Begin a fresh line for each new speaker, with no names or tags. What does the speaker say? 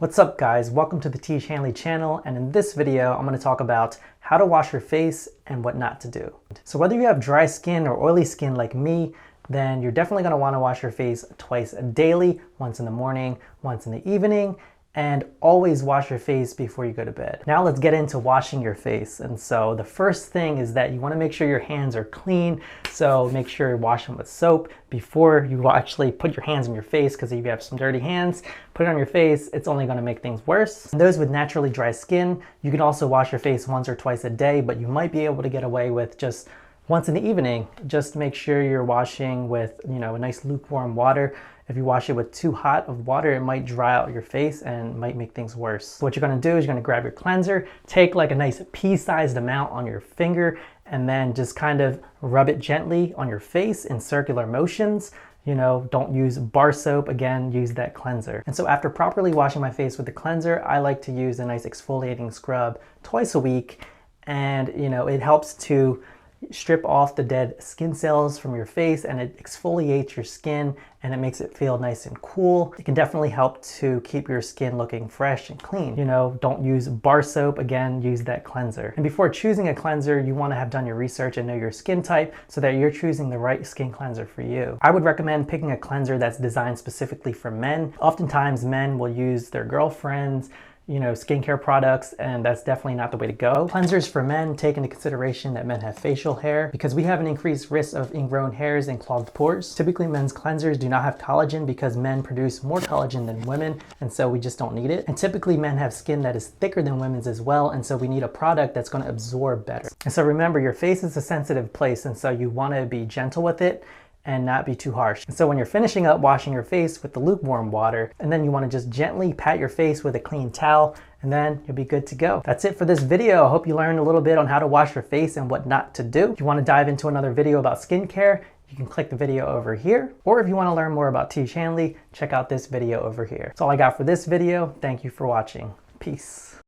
What's up guys, welcome to the Tiege Hanley channel, and in this video I'm going to talk about how to wash your face and what not to do. So whether you have dry skin or oily skin like me, then you're definitely going to want to wash your face twice daily, once in the morning, once in the evening, and always wash your face before you go to bed. Now let's get into washing your face. And so the first thing is that you want to make sure your hands are clean. So make sure you wash them with soap before you actually put your hands in your face, because if you have some dirty hands, put it on your face, it's only going to make things worse. And those with naturally dry skin, you can also wash your face once or twice a day, but you might be able to get away with just once in the evening. Just make sure you're washing with, a nice lukewarm water. If you wash it with too hot of water, it might dry out your face and might make things worse. So what you're gonna do is you're gonna grab your cleanser, take like a nice pea-sized amount on your finger, and then just kind of rub it gently on your face in circular motions. Don't use bar soap. Again, use that cleanser. And so after properly washing my face with the cleanser, I like to use a nice exfoliating scrub twice a week. And it helps to strip off the dead skin cells from your face, and it exfoliates your skin and it makes it feel nice and cool. It can definitely help to keep your skin looking fresh and clean. Don't use bar soap. Again, use that cleanser. And before choosing a cleanser, you want to have done your research and know your skin type so that you're choosing the right skin cleanser for you. I would recommend picking a cleanser that's designed specifically for men. Oftentimes men will use their girlfriends, skincare products, and that's definitely not the way to go. Cleansers for men take into consideration that men have facial hair, because we have an increased risk of ingrown hairs and clogged pores. Typically, men's cleansers do not have collagen because men produce more collagen than women, and so we just don't need it. And typically, men have skin that is thicker than women's as well, and so we need a product that's going to absorb better. And so remember, your face is a sensitive place, and so you want to be gentle with it and not be too harsh. And so when you're finishing up washing your face with the lukewarm water, and then you want to just gently pat your face with a clean towel, and then you'll be good to go. That's it for this video. I hope you learned a little bit on how to wash your face and what not to do. If you want to dive into another video about skincare, you can click the video over here. Or if you want to learn more about Tiege Hanley, check out this video over here. That's all I got for this video. Thank you for watching. Peace.